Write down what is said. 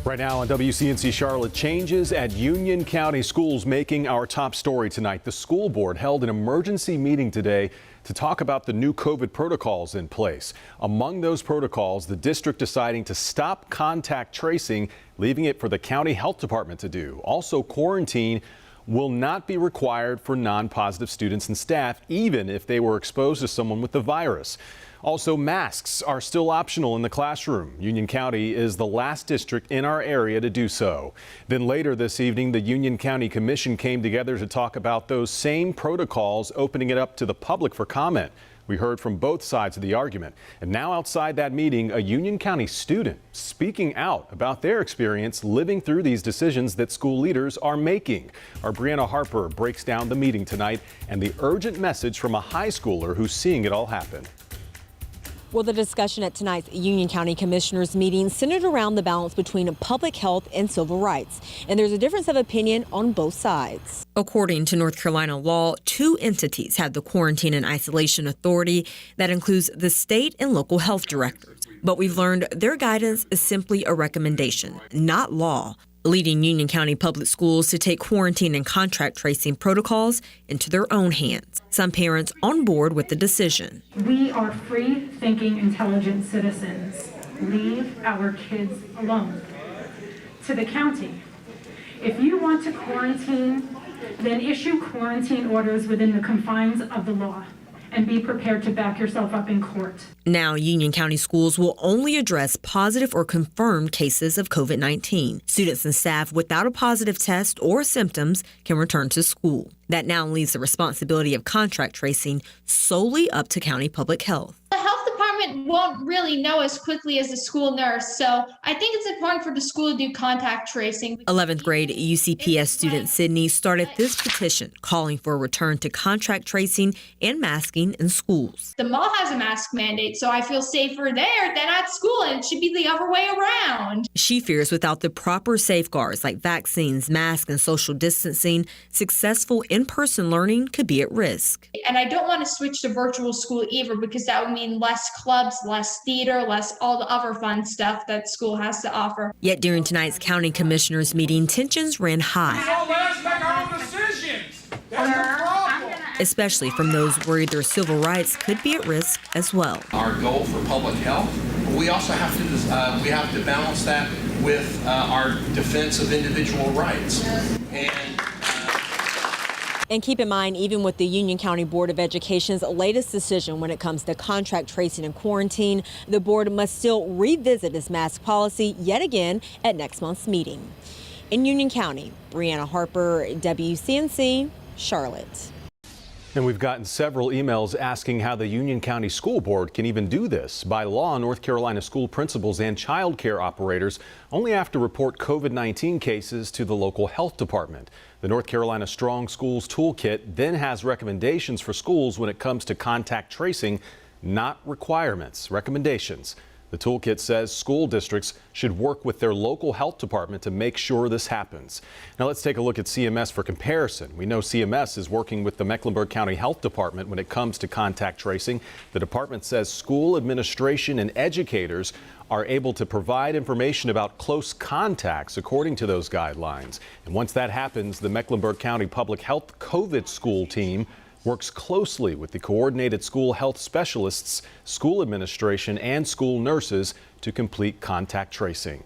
Right now on WCNC Charlotte, changes at Union County schools making our top story tonight. The school board held an emergency meeting today to talk about the new COVID protocols in place. Among those protocols, the district deciding to stop contact tracing, leaving it for the county health department to do. Also, quarantine will not be required for non-positive students and staff, even if they were exposed to someone with the virus. Also, masks are still optional in the classroom. Union County is the last district in our area to do so. Then later this evening, the Union County Commission came together to talk about those same protocols, opening it up to the public for comment. We heard from both sides of the argument. And now outside that meeting, a Union County student speaking out about their experience living through these decisions that school leaders are making. Our Brianna Harper breaks down the meeting tonight and the urgent message from a high schooler who's seeing it all happen. Well, the discussion at tonight's Union County Commissioners meeting centered around the balance between public health and civil rights. And there's a difference of opinion on both sides. According to North Carolina law, two entities have the quarantine and isolation authority. That includes the state and local health directors. But we've learned their guidance is simply a recommendation, not law, leading Union County Public Schools to take quarantine and contact tracing protocols into their own hands. Some parents on board with the decision. We are free-thinking, intelligent citizens. Leave our kids alone. To the county, if you want to quarantine, then issue quarantine orders within the confines of the law and be prepared to back yourself up in court. Now, Union County schools will only address positive or confirmed cases of COVID-19. Students and staff without a positive test or symptoms can return to school. That now leaves the responsibility of contact tracing solely up to county public health. The health department won't really know as quickly as the school nurse, so I think it's important for the school to do contact tracing. 11th grade UCPS student Sydney started this petition calling for a return to contact tracing and masking in schools. The mall has a mask mandate, so I feel safer there than at school, and it should be the other way around. She fears without the proper safeguards like vaccines, masks, and social distancing, successful in-person learning could be at risk. And I don't want to switch to virtual school either, because that would mean less clubs, less theater, less all the other fun stuff that school has to offer. Yet during tonight's county commissioners meeting, tensions ran high. Especially from those worried their civil rights could be at risk as well. Our goal for public health, we also have to balance that with our defense of individual rights. And keep in mind, even with the Union County Board of Education's latest decision when it comes to contact tracing and quarantine, the board must still revisit its mask policy yet again at next month's meeting. In Union County, Brianna Harper, WCNC, Charlotte. And we've gotten several emails asking how the Union County School Board can even do this. By law, North Carolina school principals and child care operators only have to report COVID-19 cases to the local health department. The North Carolina Strong Schools Toolkit then has recommendations for schools when it comes to contact tracing, not requirements, recommendations. The toolkit says school districts should work with their local health department to make sure this happens. Now let's take a look at CMS for comparison. We know CMS is working with the Mecklenburg County Health Department when it comes to contact tracing. The department says school administration and educators are able to provide information about close contacts according to those guidelines. And once that happens, the Mecklenburg County Public Health COVID school team works closely with the coordinated school health specialists, school administration, and school nurses to complete contact tracing.